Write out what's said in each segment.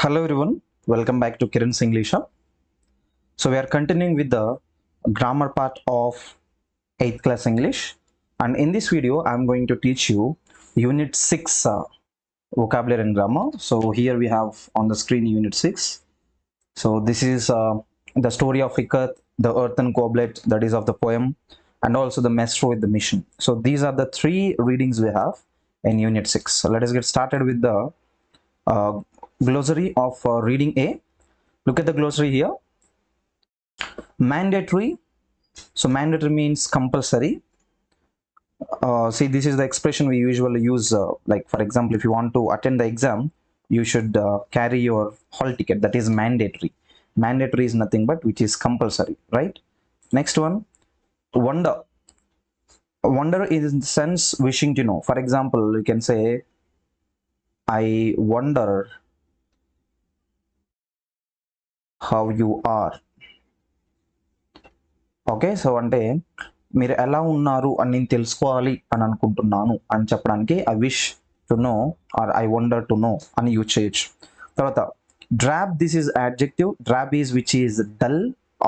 Hello everyone, welcome back to Kiran's English Hub. So we are continuing with the grammar part of 8th class English, and in this video I am going to teach you Unit 6 vocabulary and grammar. So here we have on the screen Unit 6. So this is the story of Ikat, the earthen goblet, that is of the poem, and also the maestro with the mission. So these are the three readings we have in Unit 6. So let us get started with the uh, glossary of reading A. Look at the glossary here. Mandatory. So mandatory means compulsory. See, this is the expression we usually use. Like for example, if you want to attend the exam, you should carry your hall ticket. That is mandatory. Mandatory is nothing but which is compulsory, right? Next one, wonder. Wonder is in the sense wishing to know. For example, you can say, I wonder how you are. Okay, so అంటే మీరు ఎలా ఉన్నారు అని నేను తెలుసుకోవాలి అని అనుకుంటున్నాను అని చెప్పడానికి I wish to know or I wonder to know అని యూజ్ చేయొచ్చు. తర్వాత drab, this is adjective. Drab is which is dull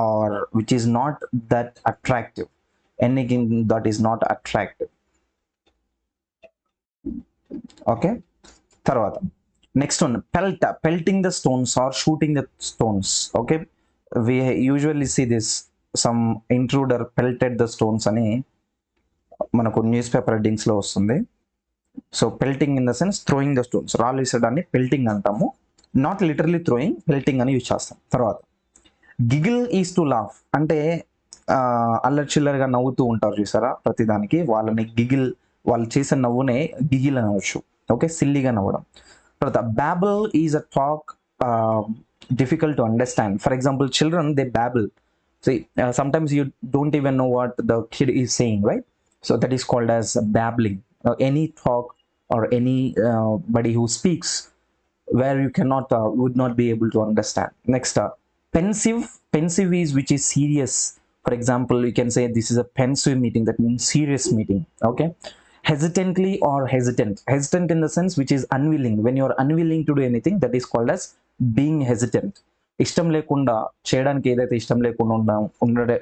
or which is not that attractive. Anything that is not attractive. Okay, తర్వాత next one pelt. Pelting the stones or shooting the stones. Okay, we usually see this some intruder pelted the stones అని మనకు newspaper హెడ్డింగ్స్లో వస్తుంది. So pelting in the sense throwing the stones, రాళ్ళు విసరడాన్ని pelting అంటాము. Not literally throwing, pelting అని use చేస్తాం. తర్వాత giggle is to laugh, అంటే అల్లరి చిల్లరగా నవ్వుతూ ఉంటారు చూసారా ప్రతిదానికి, వాళ్ళని గిగిల్, వాళ్ళు చేసే నవ్వునే గిగిల్ అనవచ్చు. ఓకే, సిల్లీగా నవ్వడం. తర్వాత babble is a talk difficult to understand. For example, children, they babble. See, sometimes you don't even know what the kid is saying, right? So that is called as babbling. Any talk or anybody who speaks where you cannot would not be able to understand. Next, pensive. Pensive is which is serious. For example, you can say this is a pensive meeting, that means serious meeting. Okay, hesitantly or hesitant. Hesitant in the sense which is unwilling. When you are unwilling to do anything, that is called as being hesitant. ఇష్టం లేకుండా చేయడానికి, ఏదైతే ఇష్టం లేకుండా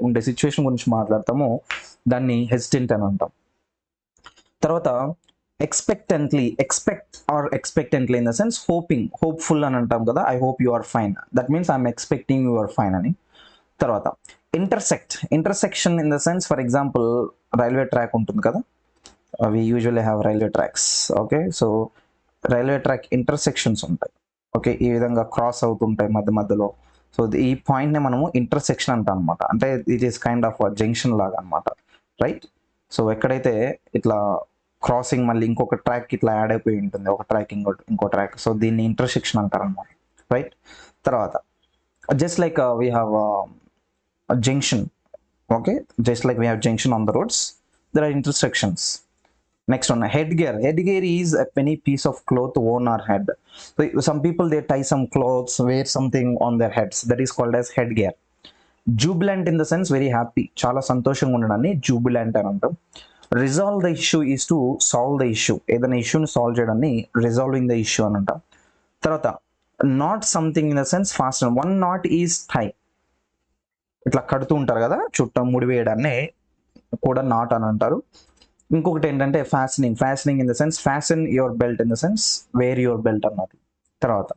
ఉండే situation గురించి మాట్లాడతామో దాన్ని hesitant అని అంటాం. తర్వాత expectantly. Expectantly in the sense hoping, hopeful అని అంటాం కదా. I hope you are fine, that means I'm expecting you are fine అని. తర్వాత intersection in the sense, for example railway track ఉంటుంది కదా, we usually have railway tracks. Okay, so railway track intersections ఉంటాయి. Okay, ఈ విధంగా cross అవుతుంటాయి మధ్య మధ్యలో. సో ఈ పాయింట్ని మనము ఇంటర్సెక్షన్ అంటాం అనమాట. అంటే it is kind of junction లాగా అనమాట, రైట్? సో ఎక్కడైతే ఇట్లా క్రాసింగ్ మళ్ళీ ఇంకొక ట్రాక్ ఇట్లా యాడ్ అయిపోయి ఉంటుంది, ఒక ట్రాక్ ఇంకో ట్రాక్, సో దీన్ని ఇంటర్సెక్షన్ అంటారు అనమాట, రైట్? తర్వాత just like we have junction. Okay, just like we have junction on the roads, there are intersections. Next one, headgear. Headgear is a any piece of cloth worn on head. So some people, they tie some clothes, wear something on their heads, that is called as headgear. Jubilant in the sense very happy, చాలా సంతోషంగా ఉండడాన్ని jubilant అని అంటాం. Resolve the issue is to solve the issue. ఏదైనా ఇష్యూని solve చేయడాన్ని resolving the issue అని అంటాం. తర్వాత not something in the sense fasten. One knot is tie. ఇట్లా కడుతూ ఉంటారు కదా, చుట్టూ ముడి వేయడాన్ని కూడా నాట్ అని అంటారు. ఇంకొకటి ఏంటంటే fastening in the sense fasten your belt, in the sense wear your belt అన్నది. తర్వాత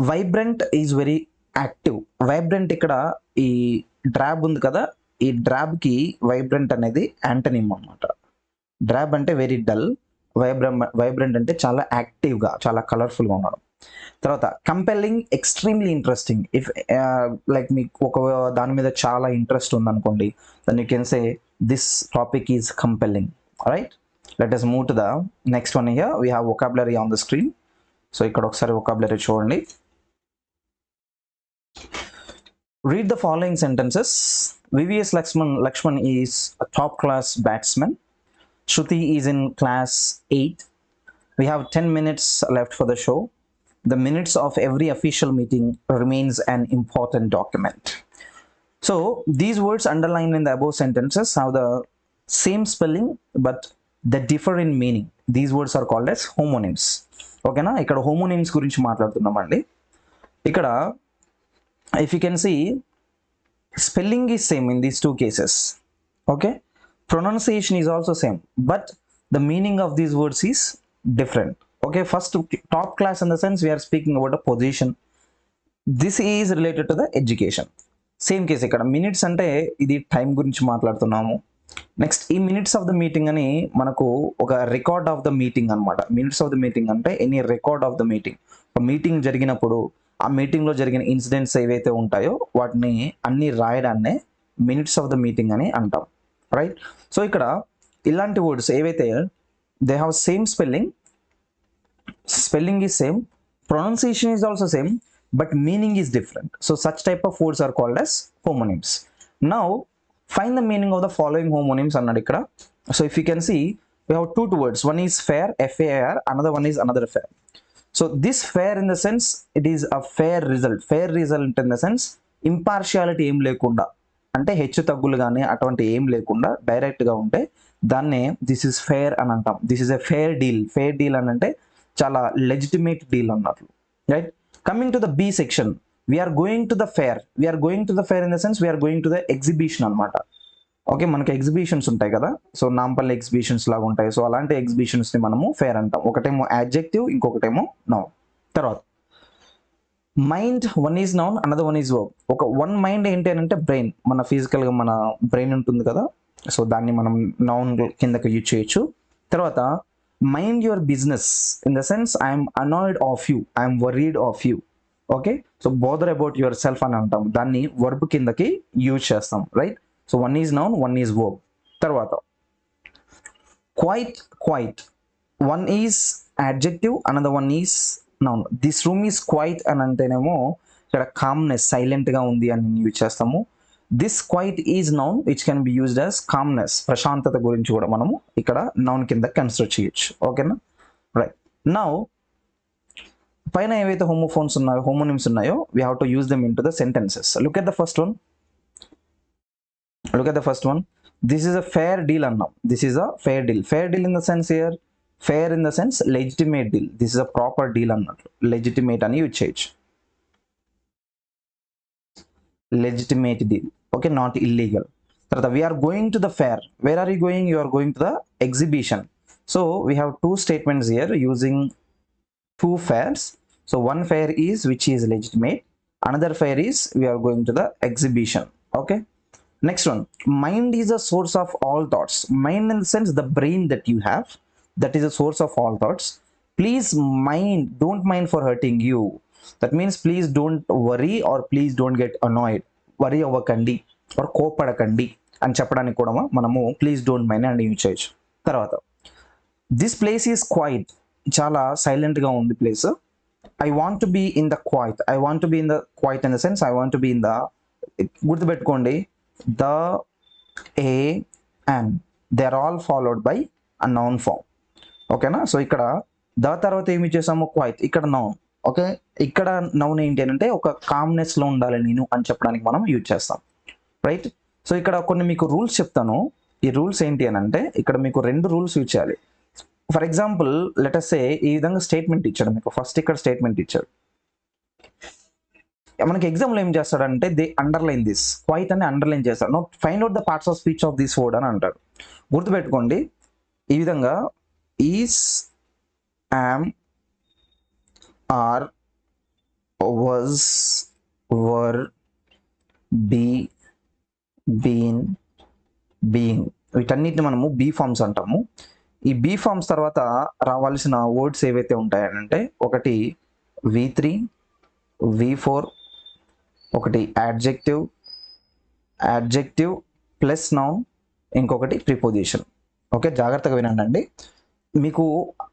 vibrant is very active. Vibrant, ఇక్కడ ఈ డ్రాబ్ ఉంది కదా, ఈ డ్రాబ్కి వైబ్రెంట్ అనేది యాంటనిమ్ అనమాట. డ్రాబ్ అంటే వెరీ డల్, వైబ్రెంట్ అంటే చాలా యాక్టివ్గా, చాలా కలర్ఫుల్గా ఉండడం. తర్వాత compelling, extremely interesting. If like మీకు ఒక దాని మీద చాలా ఇంట్రెస్ట్ ఉందనుకోండి, then you can say this topic is compelling, right? Let us move to the next one. Here we have vocabulary on the screen. So ఇక్కడ ఒకసారి వొకాబులరీ చూడండి. Read the following sentences. VVS Lakshman is a top class batsman. Shruti is in class 8. We have 10 minutes left for the show. The minutes of every official meeting remains an important document. So these words underlined in the above sentences have the same spelling, but that differ in meaning. These words are called as homonyms. ఓకేనా, ఇక్కడ homonyms గురించి మాట్లాడుతున్నామండి. ఇక్కడ if you can see, spelling is same in these two cases. Okay, pronunciation is also same, but the meaning of these words is different. Okay, first top class in the sense we are speaking about a position. This is related to the education. Same case ఇక్కడ minutes అంటే ఇది time గురించి మాట్లాడుతున్నాము. Next ఈ minutes of the meeting అని మనకు ఒక record of the meeting అనమాట. మినిట్స్ ఆఫ్ ద మీటింగ్ అంటే any record of the meeting. ఒక మీటింగ్ జరిగినప్పుడు ఆ మీటింగ్లో జరిగిన ఇన్సిడెంట్స్ ఏవైతే ఉంటాయో వాటిని అన్ని రాయడాన్నే మినిట్స్ ఆఫ్ ద మీటింగ్ అని అంటాం, రైట్? సో ఇక్కడ ఇలాంటి వర్డ్స్ ఏవైతే they have same spelling is same, pronunciation is also same, but meaning is different. So such type of words are called as homonyms. Now find the meaning of the following homonyms annadu ikkada. So if you can see, we have two words. One is fair, FAIR, another one is another fair. So this fair in the sense it is a fair result in the sense impartiality ఏం లేకుండా, అంటే హెచ్చు తగ్గులు కానీ అటువంటి ఏం లేకుండా డైరెక్ట్గా ఉంటే దాన్నే దిస్ ఇస్ ఫేర్ అని అంటాం. This is a fair deal అని అంటే చాలా లెజిటిమేట్ డీల్ అన్నట్లు, right? Coming to the B section, we're going to the fair in the sense we're going to the exhibition అనమాట. ఓకే, మనకి ఎగ్జిబిషన్స్ ఉంటాయి కదా, సో నాంపల్లి ఎగ్జిబిషన్స్ లాగా ఉంటాయి. సో అలాంటి ఎగ్జిబిషన్స్ని మనము ఫేర్ అంటాం. ఒకటేమో యాడ్జెక్టివ్, ఇంకొకటేమో నౌన్. తర్వాత mind, one is noun, another one is verb. ఒక వన్ మైండ్ ఏంటి అని అంటే బ్రెయిన్, మన ఫిజికల్గా మన బ్రెయిన్ ఉంటుంది కదా, సో దాన్ని మనం నౌన్ కిందకి యూజ్ చేయొచ్చు. తర్వాత mind your business in the sense I'm annoyed of you, I'm worried of you. Okay, so bother about yourself అని అంటాం, దాన్ని వర్బ్ కిందకి యూజ్ చేస్తాం, right? So one is noun, one is verb. తర్వాత quiet, one is adjective, another one is noun. This room is quiet అని అంటేనేమో ఇక్కడ calmness, సైలెంట్గా ఉంది అని యూజ్ చేస్తాము. This quiet is noun which can be used as calmness, ప్రశాంతత గురించి కూడా మనము ఇక్కడ నౌన్ కింద కన్సిడర్ చేయొచ్చు. ఓకేనా, రైట్? నౌ పైన ఏవైతే హోమోనిమ్స్ ఉన్నాయో we have to use them in to the sentences. Look at the first one. This is a fair deal అన్నాం. This is a fair deal in the sense here, fair in the sense legitimate deal. This is a proper deal అన్నట్లు, legitimate అని use చేయొచ్చు. Legitimate deal, okay, not illegal. తర్వాత we're going to the fair. Where are you going? You are going to the exhibition. So we have two statements here using two fairs. So one fair is which is legitimate, another fair is we are going to the exhibition. Okay, next one, mind is a source of all thoughts. Mind in the sense the brain that you have, that is a source of all thoughts. Please don't mind for hurting you. That means please don't worry or please don't get annoyed. Worry అవ్వకండి or కోపడకండి అని చెప్పడానికి కూడా మనము please don't mind అని use చేయొచ్చు. తర్వాత this place is quiet, చాలా సైలెంట్గా ఉంది place. I want to be in the quiet in the sense I want to be in the, గుర్తుపెట్టుకోండి, the, a, and they are all followed by a noun form. ఓకేనా, so ఇక్కడ the తర్వాత ఏమి చేసాము? Quiet. ఇక్కడ noun. Okay, ఇక్కడ noun ఏంటి అని అంటే ఒక కామ్నెస్లో ఉండాలి నేను అని చెప్పడానికి మనం యూజ్ చేస్తాం, రైట్? సో ఇక్కడ కొన్ని మీకు రూల్స్ చెప్తాను. ఈ రూల్స్ ఏంటి అని అంటే ఇక్కడ మీకు రెండు రూల్స్ యూజ్ చేయాలి. ఫర్ ఎగ్జాంపుల్ లెట్ అస్ సే ఈ విధంగా స్టేట్మెంట్ ఇచ్చాడు మీకు. ఫస్ట్ ఇక్కడ స్టేట్మెంట్ ఇచ్చాడు, మనకి ఎగ్జామ్లో ఏం చేస్తాడంటే దే అండర్లైన్ దిస్, క్వైట్ అని అండర్లైన్ చేస్తాడు. Note find out the parts of speech of this word అని అంటాడు. గుర్తుపెట్టుకోండి, ఈ విధంగా is, am, are, was, were, be, been, being, వీటన్నిటిని మనము బీ ఫార్మ్స్ అంటాము. ఈ బీ ఫార్మ్స్ తర్వాత రావాల్సిన వర్డ్స్ ఏవైతే ఉంటాయనంటే ఒకటి V3, V4, ఒకటి యాడ్జెక్టివ్ ప్లస్ నౌన్, ఇంకొకటి ప్రిపోజిషన్. ఓకే, జాగ్రత్తగా వినండి. మీకు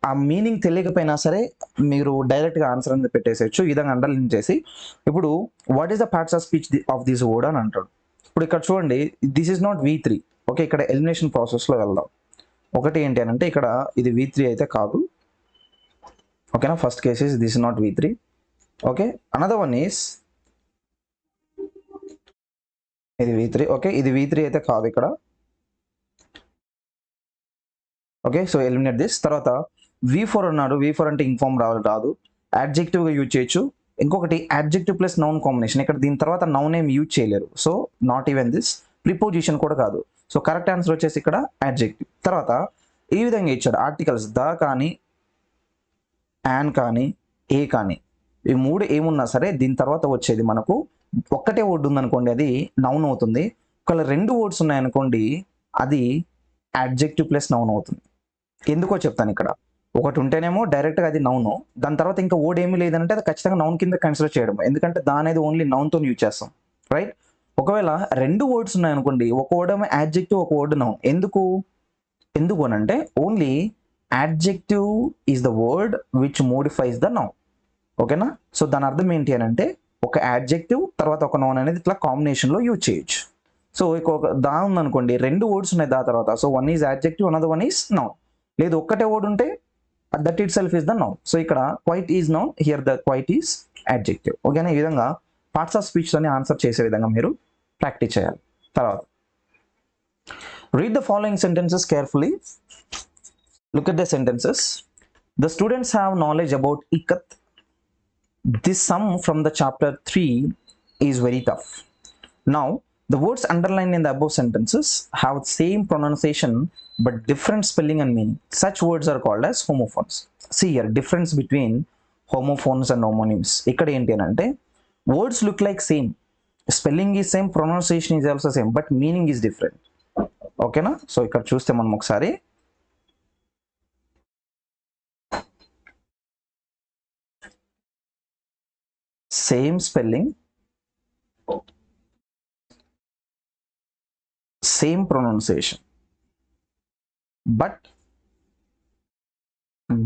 ఆ మీనింగ్ తెలియకపోయినా సరే మీరు డైరెక్ట్గా ఆన్సర్ అనేది పెట్టేసేయచ్చు ఈ విధంగా అండర్లైన్ చేసి. ఇప్పుడు what is the parts of speech of this word అని అంటాడు. ఇప్పుడు ఇక్కడ చూడండి, this is not V3. Okay, ఇక్కడ ఎలిమినేషన్ ప్రాసెస్లో వెళ్దాం. ఒకటి ఏంటి అని అంటే ఇక్కడ ఇది V3 అయితే కాదు. ఓకేనా, first case is this not V3. Okay, another one is ఇది V3. ఓకే, ఇది V3 అయితే కాదు ఇక్కడ. Okay, so eliminate this. తర్వాత V4 అన్నాడు. V4 అంటే ఇన్ఫార్మ్ రాదు, యాడ్జెక్టివ్గా యూజ్ చేయొచ్చు. ఇంకొకటి యాడ్జెక్టివ్ ప్లస్ నౌన్ కాంబినేషన్, ఇక్కడ దీని తర్వాత నౌన్ ఏం యూజ్ చేయలేరు, so not even this. Preposition కూడా కాదు, సో కరెక్ట్ ఆన్సర్ వచ్చేసి ఇక్కడ యాడ్జెక్టివ్. తర్వాత ఈ విధంగా ఇచ్చాడు ఆర్టికల్స్ ద కానీ, యాన్ కానీ, ఏ కానీ, ఈ మూడు ఏమున్నా సరే దీని తర్వాత వచ్చేది మనకు ఒక్కటే వర్డ్ ఉందనుకోండి అది నౌన్ అవుతుంది. ఒకవేళ రెండు వర్డ్స్ ఉన్నాయనుకోండి అది యాడ్జెక్టివ్ ప్లస్ నౌన్ అవుతుంది. ఎందుకో చెప్తాను. ఇక్కడ ఒకటి ఉంటేనేమో డైరెక్ట్గా అది నౌను, దాని తర్వాత ఇంకా వర్డ్ ఏమీ లేదంటే అది ఖచ్చితంగా నౌన్ కింద కన్సిడర్ చేయడం, ఎందుకంటే దాని అనేది ఓన్లీ నౌన్తో యూజ్ చేస్తాం, రైట్. ఒకవేళ రెండు వర్డ్స్ ఉన్నాయనుకోండి, ఒక వర్డ్ ఏమో యాడ్జెక్టివ్, ఒక వర్డ్ నౌన్. ఎందుకు అని అంటే only adjective is the word which modifies the noun. ఓకేనా, సో దాని అర్థం ఏంటి అని అంటే ఒక యాడ్జెక్టివ్ తర్వాత ఒక నౌన్ అనేది ఇట్లా కాంబినేషన్లో యూజ్ చేయొచ్చు. సో ఒక దా ఉందనుకోండి, రెండు వర్డ్స్ ఉన్నాయి దా తర్వాత, so one is adjective, another one is noun. లేదు ఒక్కటే వర్డ్ ఉంటే that itself is the noun. So ఇక్కడ quiet is noun, here the quiet is adjective. ఓకేనా, ఈ విధంగా పార్ట్స్ ఆఫ్ స్పీచ్తోని ఆన్సర్ చేసే విధంగా మీరు ప్రాక్టీస్ చేయాలి. తర్వాత read the following sentences carefully. Look at the sentences. The students have knowledge about Ikat. This sum from the chapter 3 is very tough. Now, the words underlined in the above sentences have same pronunciation but different spelling and meaning. Such words are called as homophones. See here, difference between homophones and homonyms. Ikkada enti anante words look like same, spelling is same, pronunciation is also same, but meaning is different. ఓకేనా, so ఇక్కడ చూస్తే మనం ఒకసారి same spelling, same pronunciation but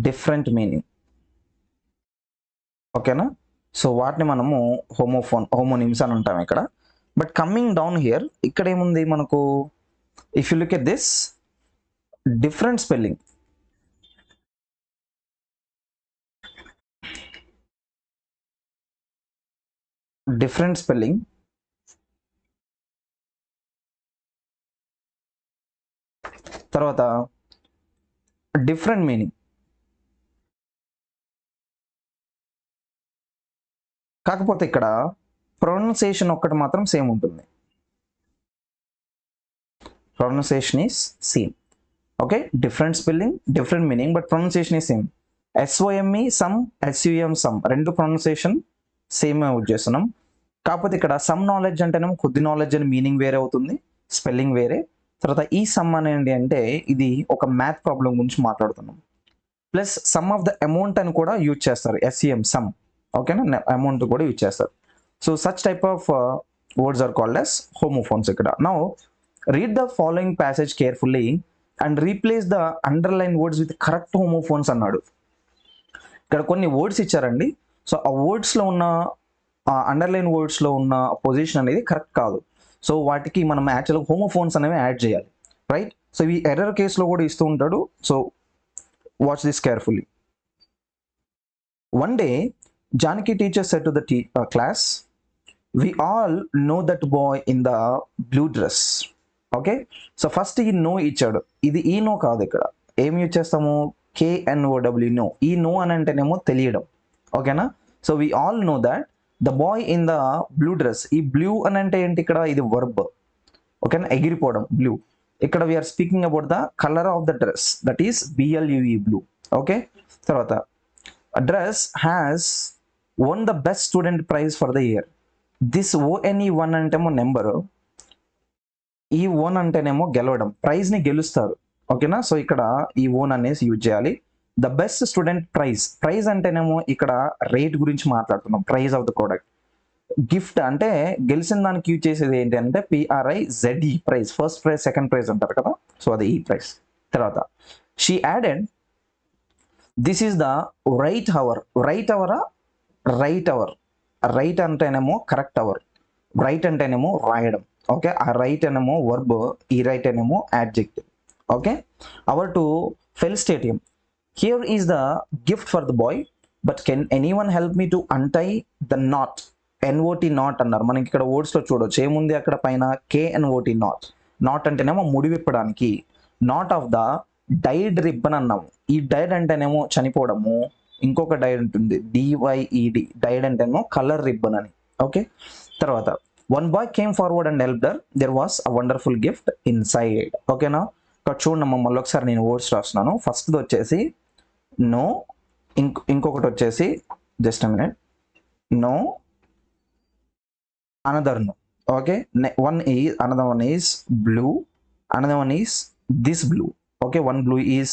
different meaning. ఓకేనా, so వాటిని మనము homonyms అని ఉంటాం ఇక్కడ. బట్ కమింగ్ డౌన్ హియర్, ఇక్కడ ఏముంది మనకు, if you look at this, different spelling, తర్వాత డిఫరెంట్ మీనింగ్. కాకపోతే ఇక్కడ ప్రొనౌన్సియేషన్ ఒక్కటి మాత్రం సేమ్ ఉంటుంది. Pronunciation is same. Okay, different spelling, different meaning, but pronunciation is same. SOME some, SUM some, రెండు ప్రొనౌన్సియేషన్ సేమ్ యూజ్ చేస్తున్నాం. కాకపోతే ఇక్కడ సమ్ నాలెడ్జ్ అంటేనేమో కొద్ది నాలెడ్జ్ అని మీనింగ్ వేరే అవుతుంది, స్పెల్లింగ్ వేరే. తర్వాత ఈ సమ్ అనేది అంటే ఇది ఒక మ్యాథ్ ప్రాబ్లం గురించి మాట్లాడుతున్నాం. Plus sum of the amount అని కూడా యూజ్ చేస్తారు, SEM సమ్. ఓకేనా, అమౌంట్ కూడా యూజ్ చేస్తారు. So such type of words are called as homophones ఇక్కడ. Now read the following passage carefully and replace the underlined words with correct homophones అన్నాడు. ఇక్కడ కొన్ని వర్డ్స్ ఇచ్చారండి, సో ఆ వర్డ్స్లో ఉన్న అండర్లైన్ వర్డ్స్లో ఉన్న పొజిషన్ అనేది కరెక్ట్ కాదు, సో వాటికి మనం యాక్చువల్గా హోమోఫోన్స్ అనేవి యాడ్ చేయాలి, రైట్. సో ఈ ఎర్రర్ కేసులో కూడా ఇస్తూ ఉంటాడు, so watch this carefully. One day, Janaki teacher said to the class, we all know that boy in the blue dress. Okay, so first ఈ నో ఇచ్చాడు, ఇది ఈ నో కాదు, ఇక్కడ ఏం యూజ్ చేస్తాము, KNOW నో. ఈ నో అని అంటేనేమో తెలియడం. ఓకేనా, so we all know that the boy in the blue dress. ఈ బ్లూ అని అంటే ఏంటి, ఇక్కడ ఇది వర్బ్. ఓకేనా, ఎగిరిపోవడం బ్లూ. ఇక్కడ we're speaking about the colour of the dress, that is BLUE blue. Okay, తర్వాత dress has won the best student prize for the year. This ONE1 అంటేమో నెంబరు, ఈ ఓన్ అంటేనేమో గెలవడం, ప్రైజ్ని గెలుస్తారు. ఓకేనా, సో ఇక్కడ ఈ ఓన్ అనేసి యూజ్ చేయాలి. The best student prize, prize అంటేనేమో ఇక్కడ రేట్ గురించి మాట్లాడుతున్నాం, prize of the product. Gift అంటే గెలిచిన దానికి యూజ్ చేసేది ఏంటి అంటే PRIZE, prize. First prize, second prize అంటారు కదా, సో అది ఈ ప్రైజ్. తర్వాత she added this is the right hour. Right అవరా, రైట్ అవర్. రైట్ అంటేనేమో కరెక్ట్ అవర్, రైట్ అంటేనేమో రాయడం. ఓకే, ఆ రైట్ అనేమో వర్బ్, ఈ రైట్ అనేమో adjective. Okay, hour to full stadium. Here is the gift for the boy but can anyone help me to untie the knot. NOT not అన్నారు. మనకి ఇక్కడ వర్డ్స్లో చూడవచ్చు ఏముంది అక్కడ పైన, KNOT నాట్. నాట్ అంటేనేమో ముడివిప్పడానికి. Knot of the dyed ribbon అన్నాము. ఈ డైడ్ అంటేనేమో చనిపోవడము, ఇంకొక డైడ్ ఉంటుంది డివైఈడి, డైడ్ అంటేనేమో కలర్ రిబ్బన్ అని. ఓకే, తర్వాత one boy came forward and help there, there was a wonderful gift inside. ఓకేనా, ఇక్కడ చూడమ్మా మళ్ళీ ఒకసారి నేను వర్డ్స్ రాస్తున్నాను. ఫస్ట్ది వచ్చేసి నో, ఇంకొకటి వచ్చేసి just minute, no, another no. Okay, one is, another one is blue, another one is this blue. Okay, one blue is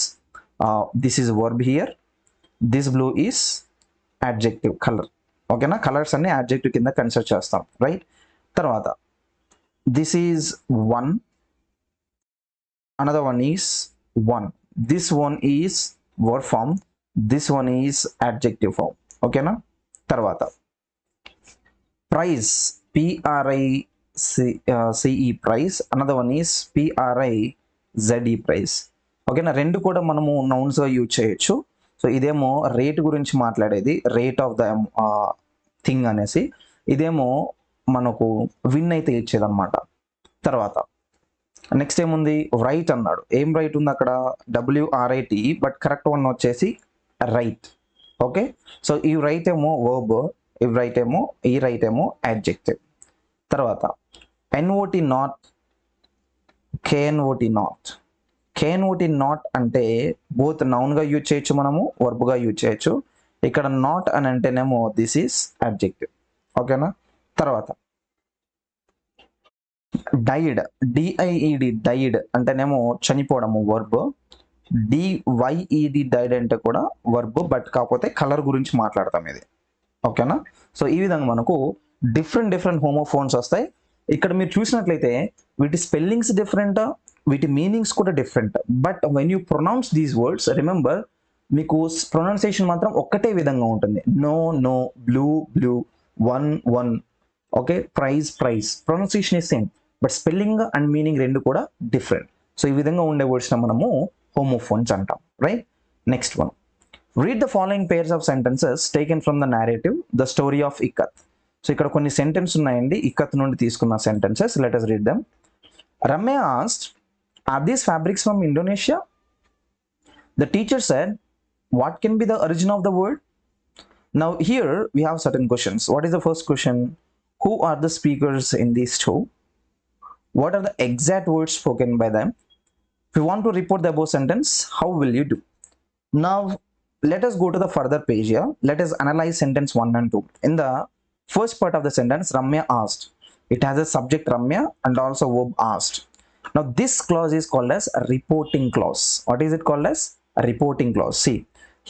this is verb here, this blue is adjective color. ఓకేనా, colours అన్ని adjective కింద consider చేస్తాం, right. తర్వాత this is one, another one is one, this one is verb form, this one is adjective form. ఓకేనా, తర్వాత price, PRICE price, another one is PRIZE price. ఓకేనా, రెండు కూడా మనము నౌన్స్గా యూజ్ చేయొచ్చు. సో ఇదేమో రేట్ గురించి మాట్లాడేది, రేట్ ఆఫ్ ద థింగ్ అనేసి, ఇదేమో మనకు విన్ అయితే ఇచ్చేదన్నమాట. తర్వాత నెక్స్ట్ ఏముంది, రైట్ అన్నాడు. ఏం రైట్ ఉంది అక్కడ, WRIT, బట్ కరెక్ట్ వన్ వచ్చేసి రైట్. ఓకే, సో ఈ రైట్ ఏమో వర్బ్, ఈ రైట్ ఏమో యాడ్జెక్టివ్. తర్వాత NOT not, KNOT not. KNOT not అంటే బోత్ నౌన్గా యూజ్ చేయొచ్చు, మనము వర్బ్గా యూజ్ చేయొచ్చు. ఇక్కడ నాట్ అని అంటేనేమో దిస్ ఈస్ యాడ్జెక్టివ్. ఓకేనా, తర్వాత డైడ్, DIED, డైడ్ అంటేనేమో చనిపోవడము వర్బ్. DYED డైడ్ అంటే కూడా వర్బ్, బట్ కాకపోతే కలర్ గురించి మాట్లాడతాం ఇది. ఓకేనా, సో ఈ విధంగా మనకు డిఫరెంట్ హోమోఫోన్స్ వస్తాయి. ఇక్కడ మీరు చూసినట్లయితే వీటి స్పెల్లింగ్స్ డిఫరెంట్, వీటి మీనింగ్స్ కూడా different. But when you pronounce these words, remember మీకు ప్రొనౌన్సియేషన్ మాత్రం ఒక్కటే విధంగా ఉంటుంది. No know, blue blew, one won. Okay, prize pries, pronunciation is same, but spelling and meaning రెండు కూడా డిఫరెంట్. సో ఈ విధంగా ఉండే వర్డ్స్ని మనము హోమోఫోన్స్ అంటాం, right. Next one, read the following pairs of sentences taken from the narrative The Story of Ikat. So ఇక్కడ కొన్ని sentence ఉన్నాయండి, ఇక్కత్ నుండి తీసుకున్న sentences. Let us read them. Ramya asked, are these fabrics from Indonesia? The teacher said, what can be the origin of the word? Now here we have certain questions. What is the first question? Who are the speakers in these two? What are the exact words spoken by them? If you want to report the above sentence, how will you do? Now let us go to the further page here. Let us analyze sentence 1 and 2. In the first part of the sentence, Ramya asked. It has a subject Ramya and also verb asked. Now this clause is called as a reporting clause. What is it called as? A reporting clause. See,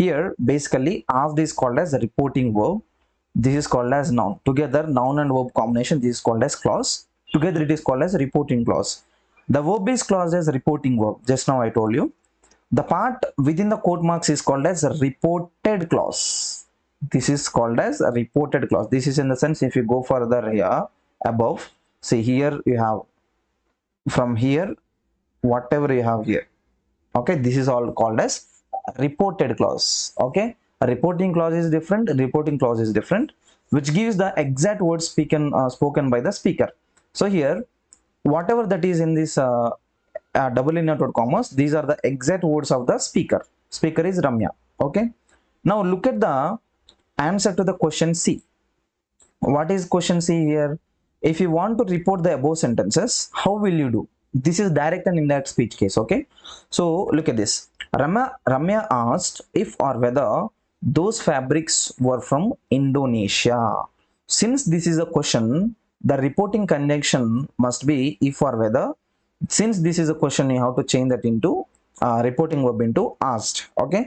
here basically asked is called as a reporting verb. This is called as noun. Together, noun and verb combination, this is called as clause. Together it is called as reporting clause. The verb is clause as reporting verb. Just now I told you. The part within the quote marks is called as a reported clause. This is called as a reported clause. This is in the sense, if you go further here above, see here you have from here whatever you have here. Okay, this is all called as reported clause. Okay, a reporting clause is different, reporting clause is different, which gives the exact words spoken by the speaker. So here whatever that is in this double inverted commas, these are the exact words of the speaker. Speaker is Ramya. Okay, now look at the answer to the question C. What is question C here? If you want to report the above sentences, how will you do? This is direct and indirect speech case. Okay, so look at this. Ramya asked if or whether those fabrics were from Indonesia. Since this is a question, the reporting conjunction must be if or whether. Since this is a question, you have to change that into reporting verb into asked. Okay,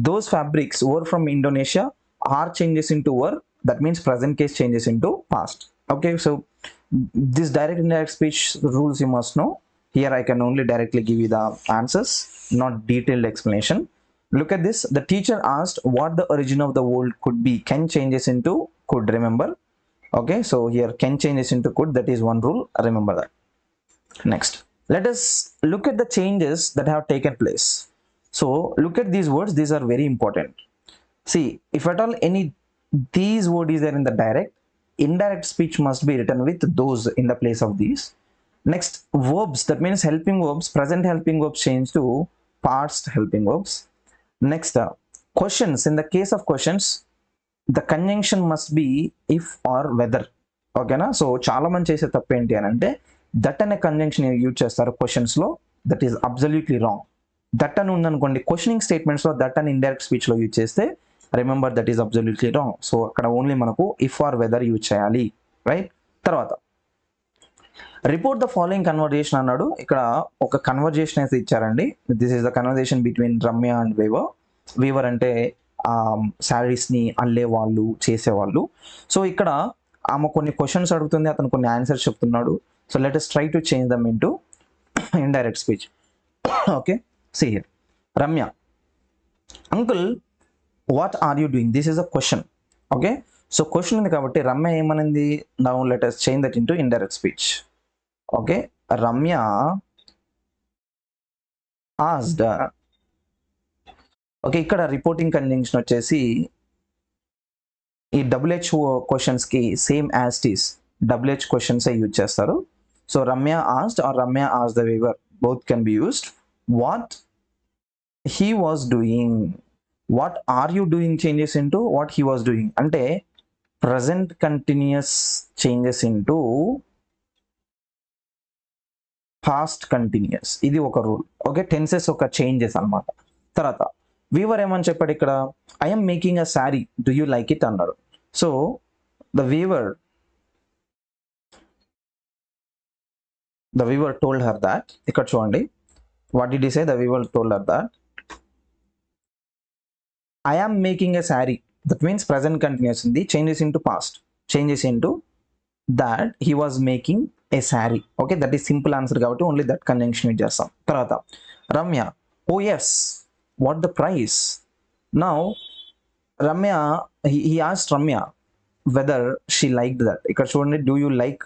those fabrics were from Indonesia, are changes into were, that means present case changes into past. Okay, so this direct indirect speech rules you must know. Here I can only directly give you the answers, not detailed explanation. Look at this. The teacher asked what the origin of the word could be. Can changes into could, remember. Okay, so here can changes into could, that is one rule, remember that. Next, let us look at the changes that have taken place. So look at these words, these are very important. See, if at all any these word is there in the direct, indirect speech must be written with those in the place of these. Next, verbs, that means helping verbs, present helping verbs change to past helping verbs. Next, questions. In the case of questions, the conjunction must be if or whether. ఓకేనా? So చాలా మంది చేసే తప్పు ఏంటి అని అంటే that అనే conjunction use చేస్తారు క్వశ్చన్స్ లో. That is absolutely wrong. That అని ఉందనుకోండి క్వశ్చనింగ్ స్టేట్మెంట్స్ లో దట్ అని ఇండైరెక్ట్ స్పీచ్ లో యూజ్ చేస్తే remember that is absolutely wrong. So అక్కడ ఓన్లీ మనకు ఇఫ్ ఆర్ వెదర్ యూజ్ చేయాలి, రైట్? తర్వాత రిపోర్ట్ ద ఫాలోయింగ్ కన్వర్జేషన్ అన్నాడు. ఇక్కడ ఒక కన్వర్జేషన్ అయితే ఇచ్చారండి. This is the conversation between Ramya and Weaver. Weaver అంటే శారీస్ని అల్లే వాళ్ళు, చేసేవాళ్ళు. సో ఇక్కడ ఆమె కొన్ని క్వశ్చన్స్ అడుగుతుంది, అతను కొన్ని ఆన్సర్స్ చెప్తున్నాడు. So let us try to change them into indirect speech. Okay, see here. Ramya, uncle, what are you doing? This is a question. Okay, so question ఉంది కాబట్టి Ramya ఏమనింది? Now let us change that into indirect speech. Okay, Ramya asked. Okay, ఇక్కడ reporting conjunction వచ్చేసి ఈ WH క్వశ్చన్స్కి same as it is WH క్వశ్చన్సే use చేస్తారు. So Ramya asked or Ramya asked the weaver both can be used. What he was doing, what are you doing changes into what he was doing అంటే present continuous changes into past continuous. ఇది ఒక rule. Okay, tenses ఒక changes అన్నమాట. తర్వాత weaver ఏమని చెప్పాడు ఇక్కడ? I'm making a sari, do you like it అన్నాడు. So the weaver told her that. ఇక్కడ చూడండి, what did he say? The weaver told her that I am making a sari. That means present continuous ఉంది. Changes into past, changes into that he was making a saree. Okay, that is simple answer కాబట్టి only that conjunction use చేస్తాం. తర్వాత Ramya, oh yes, what the prize? Now Ramya, he asked Ramya whether she liked that. ఇక్కడ చూడండి, do you like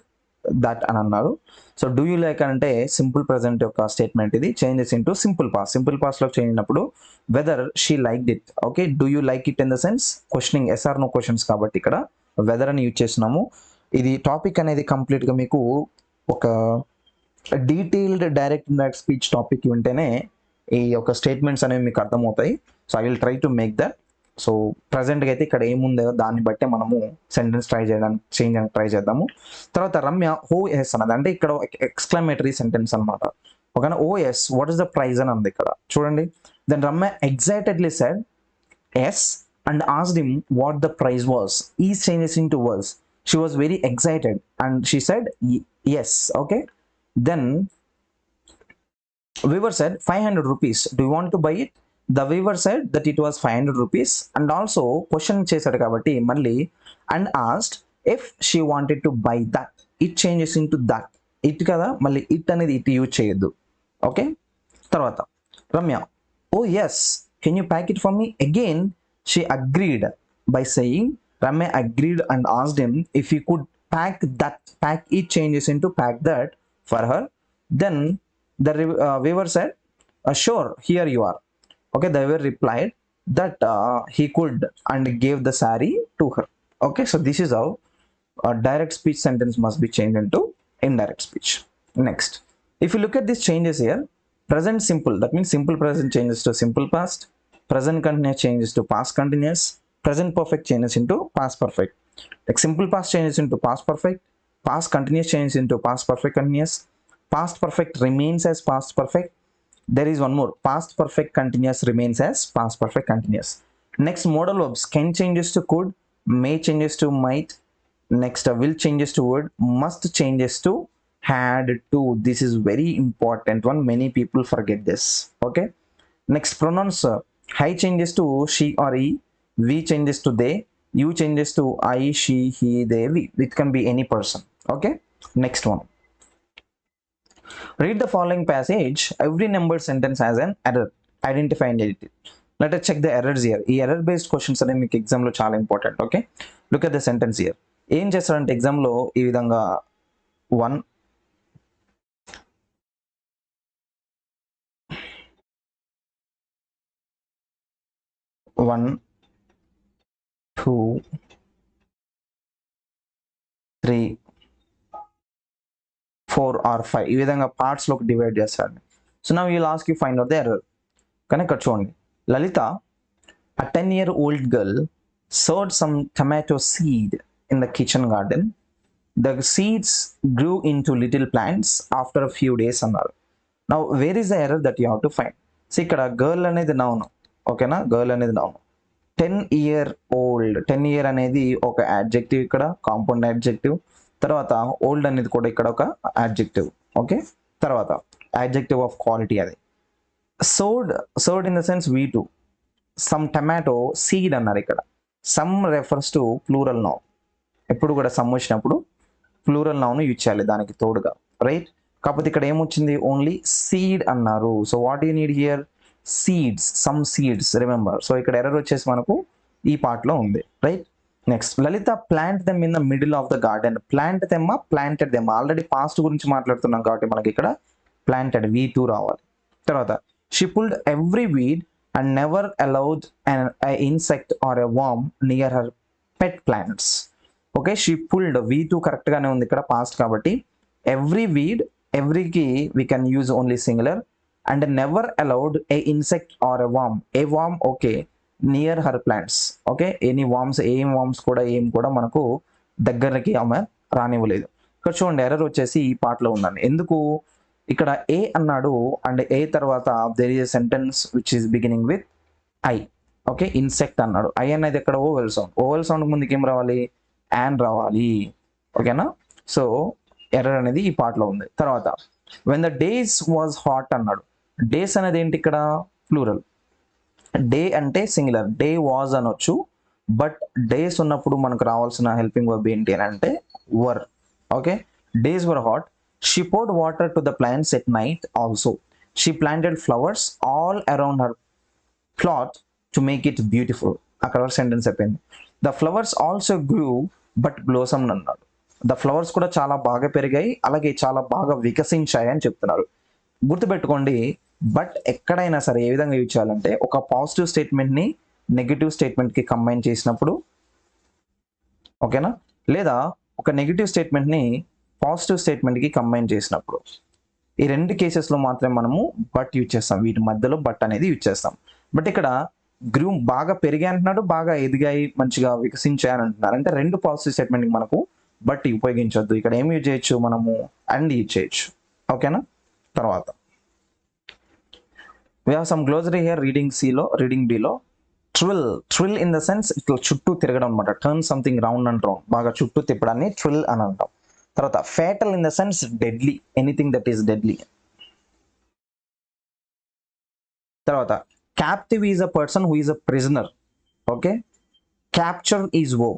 that అని అన్నారు. So do you like అంటే simple present యొక్క statement. ఇది changes into simple past. Simple పాస్ట్లో చేంజ్ అయినప్పుడు whether she liked it. Okay, do you like it in the sense questioning, yes or no questions కాబట్టి ఇక్కడ weather అని use చేస్తున్నాము. ఇది టాపిక్ అనేది కంప్లీట్గా మీకు ఒక detailed direct indirect speech topic ఉంటేనే ఈ యొక్క స్టేట్మెంట్స్ అనేవి మీకు అర్థమవుతాయి. So I will try to make that. So ప్రజెంట్గా అయితే ఇక్కడ ఏముందో దాన్ని బట్టే మనము సెంటెన్స్ చేంజ్ చేయడానికి ట్రై చేద్దాము. తర్వాత రమ్య ఓ ఎస్ అన్నది అంటే ఇక్కడ ఎక్స్క్లమేటరీ సెంటెన్స్ అనమాట. ఓకేనా? Oh yes, what is the prize అని అంది ఇక్కడ. చూడండి, then Ramya excitedly said yes and asked him what the prize was. ఈ changes into was. She was very excited and she said yes. Okay, then Weaver said 500 rupees, do you want to buy it? The Weaver said that it was 500 rupees and also question chesadu kabatti malli and asked if she wanted to buy that. It changes into that. It kada malli it anedi it use cheyaddu. Okay, tarvata Ramya, oh yes, can you pack it for me? Again she agreed by saying Ramya agreed and asked him if he could pack that. Pack it changes into pack that for her. Then the Weaver said, sure, here you are. Okay, the Weaver replied that he could and gave the saree to her. Okay, so this is how a direct speech sentence must be changed into indirect speech. Next, if you look at these changes here, present simple, that means simple present changes to simple past, present continuous changes to past continuous, present perfect changes into past perfect, like simple past changes into past perfect, past continuous changes into past perfect continuous, past perfect remains as past perfect. There is one more, past perfect continuous remains as past perfect continuous. Next, modal verbs, can changes to could, may changes to might. Next, will changes to would, must changes to had to. This is very important one, many people forget this. Okay, next, pronouns, I changes to she or he, we changes to they, you changes to I, she, he, they, we. It can be any person. Okay, next one, read the following passage. Every numbered sentence has an error. Identify and edit it. Let us check the errors here. ఈ error based questions అనేవి మీకు exam లో చాలా important. Okay, look at the sentence here. ఏం చేస్తారంటే exam లో ఈ విధంగా 1 2 3 4 or 5 ఈ విధంగా పార్ట్స్ లోకి డివైడ్ చేస్తాడు. So now will ask you find out the error. కానీ ఇక్కడ చూడండి, లలిత a 10-year-old girl sowed some tomato seed in the kitchen garden. The seeds grew into little plants after a few days అన్నారు. Now where is the error that you have to find? So ఇక్కడ girl అనేది noun, ఓకేనా, girl అనేది noun. 10-year-old, 10 year అనేది ఒక adjective, ఇక్కడ compound adjective. తర్వాత old అనేది కూడా ఇక్కడ ఒక యాడ్జెక్టివ్, ఓకే. తర్వాత యాడ్జెక్టివ్ ఆఫ్ క్వాలిటీ అది. Sowed in the sense V2. Some tomato seed అన్నారు ఇక్కడ. Some refers to plural noun. ఎప్పుడు కూడా సమ్ వచ్చినప్పుడు ప్లూరల్ నౌన్ యూజ్ చేయాలి దానికి తోడుగా, రైట్. కాకపోతే ఇక్కడ ఏమొచ్చింది, ఓన్లీ సీడ్ అన్నారు. So what you need here, seeds, some seeds, remember. So ఇక్కడ ఎర్రర్ వచ్చేసి మనకు ఈ పార్ట్లో ఉంది, right. Next, Lalitha plant them in the middle of the garden. Plant దెమ్మా, ప్లాంటెడ్ దెమ్మా. ఆల్రెడీ పాస్ట్ గురించి మాట్లాడుతున్నాం కాబట్టి మనకి ఇక్కడ ప్లాంటెడ్ V2 రావాలి. తర్వాత, she pulled every weed and never allowed an insect or a worm near her pet plants. Okay, she pulled V2 కరెక్ట్గానే ఉంది ఇక్కడ పాస్ట్ కాబట్టి. ఎవ్రీ వీడ్, ఎవ్రీకి we can use only singular. And never allowed a insect or a worm. A worm okay, near her plants. Okay, any worms, ఏం worms కూడా ఏం కూడా మనకు దగ్గరకి ఆమె రానివ్వలేదు. ఇక్కడ చూడండి, ఎర్రర్ వచ్చేసి ఈ పార్ట్లో ఉందండి. ఎందుకు, ఇక్కడ ఏ అన్నాడు అండ్ ఏ తర్వాత there is a sentence which is beginning with I. Okay, insect అన్నాడు. ఐ అనేది ఎక్కడ ఓవెల్ సౌండ్. ఓవెల్ సౌండ్ ముందుకు ఏం రావాలి, యాన్ రావాలి, ఓకేనా. సో ఎర్రర్ అనేది ఈ పార్ట్లో ఉంది. తర్వాత, when the days was hot అన్నాడు. డేస్ అనేది ఏంటి ఇక్కడ, ప్లూరల్. డే అంటే సింగులర్, డే వాజ్ అనొచ్చు. బట్ డేస్ ఉన్నప్పుడు మనకు రావాల్సిన హెల్పింగ్ వర్బ్ ఏంటి అని అంటే were. Okay, days were hot. She poured water to the plants at night also. She planted flowers all around her plot to make it beautiful. అక్కడ sentence అయిపోయింది. The flowers also grew but blossomed అన్నాడు. The flowers కూడా చాలా బాగా పెరిగాయి, అలాగే చాలా బాగా వికసించాయి అని చెప్తున్నారు. గుర్తుపెట్టుకోండి, బట్ ఎక్కడైనా సరే ఏ విధంగా యూజ్ చేయాలంటే, ఒక పాజిటివ్ స్టేట్మెంట్ని నెగిటివ్ స్టేట్మెంట్కి కంబైన్ చేసినప్పుడు, ఓకేనా, లేదా ఒక నెగిటివ్ స్టేట్మెంట్ని పాజిటివ్ స్టేట్మెంట్కి కంబైన్ చేసినప్పుడు, ఈ రెండు కేసెస్లో మాత్రమే మనము బట్ యూజ్ చేస్తాం. వీటి మధ్యలో బట్ అనేది యూజ్ చేస్తాం. బట్ ఇక్కడ గ్రూ బాగా పెరిగాయి అంటున్నాడు, బాగా ఎదిగాయి, మంచిగా వికసించాయి అని అంటున్నారు. అంటే రెండు పాజిటివ్ స్టేట్మెంట్కి మనకు బట్ ఉపయోగించొద్దు. ఇక్కడ ఏం యూజ్ చేయొచ్చు, మనము అండ్ యూజ్ చేయొచ్చు, ఓకేనా. తర్వాత, we have some glossary here, reading B-లో. ట్రిల్ ఇన్ ద సెన్స్ ఇట్లా చుట్టూ తిరగడం అనమాట. Turn something round and round, బాగా చుట్టూ తిప్పడాన్ని ట్రిల్ అని అంటాం. తర్వాత, fatal in the sense deadly, anything that is deadly. తర్వాత, captive is a person who is a prisoner. Okay, capture is వో.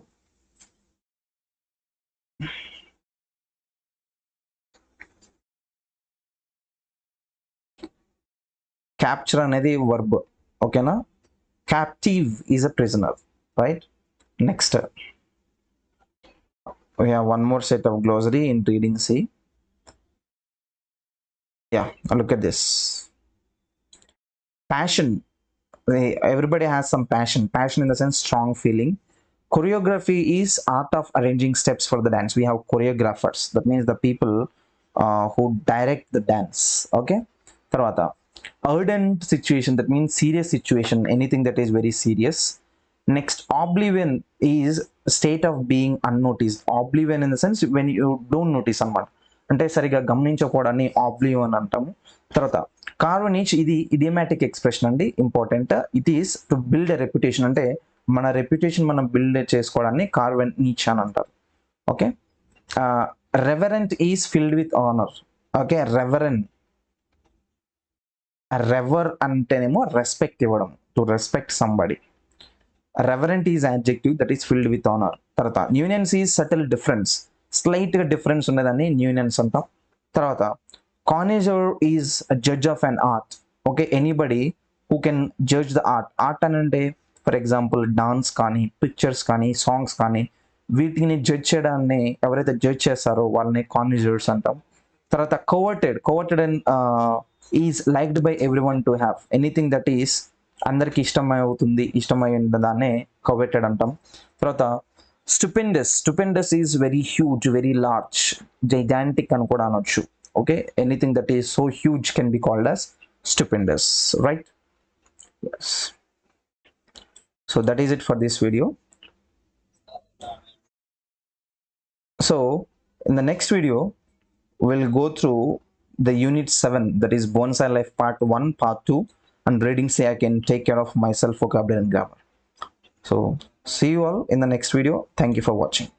క్యాప్చర్ అనేది వర్బ్, ఓకేనా. Captive is a prisoner, right. Next, we have one more set of glossary in reading C. Yeah, look at this. Passion. Everybody has some passion. Passion in the sense strong feeling. Choreography is art of arranging steps for the dance. We have choreographers. That means the people who direct the dance. Okay. Tarvata, ardent situation. That means serious situation. Anything that is very serious. Next, oblivion is state of being unnoticed. Oblivion in the sense when you don't notice someone, అంటే సరిగా గమనించకపోవడాన్ని Oblivion అంటాము. తర్వాత, carve a niche, ఇది idiomatic expression అండి, important. It is to build a reputation, అంటే మన reputation మనం build చేసుకోవడాన్ని కార్వనిచ్ అని అంటారు. Okay, reverent is filled with honour. Okay, revere అంటేనేమో రెస్పెక్ట్ ఇవ్వడం, to respect somebody. Reverent is adjective that is filled with honor. తర్వాత, న్యూనియన్స్ ఈజ్ సటిల్ డిఫరెన్స్, స్లైట్గా డిఫరెన్స్ ఉన్నదాన్ని న్యూనియన్స్ అంటాం. తర్వాత, connoisseur is judge of an art. Okay, anybody who can judge the art. Art అని అంటే for example dance కానీ, pictures కానీ, songs కానీ, వీటిని జడ్జ్ చేయడాన్ని ఎవరైతే జడ్జ్ చేస్తారో వాళ్ళని కానేజర్స్ అంటాం. తర్వాత, coveted and is liked by every one to have. Anything that is అందరికి ఇష్టమై దాన్నే కవెటెడ్ అంటాం. తర్వాత, stupendous is very huge, very large, gigantic అని కూడా అనొచ్చు. Okay, anything that is so huge can be called as stupendous, right. Yes. So that is it for this video. So in the next video, we'll go through the unit 7, that is Bonsai Life part 1, part 2, and reading say I can take care of myself vocabulary and grammar. So see you all in the next video. Thank you for watching.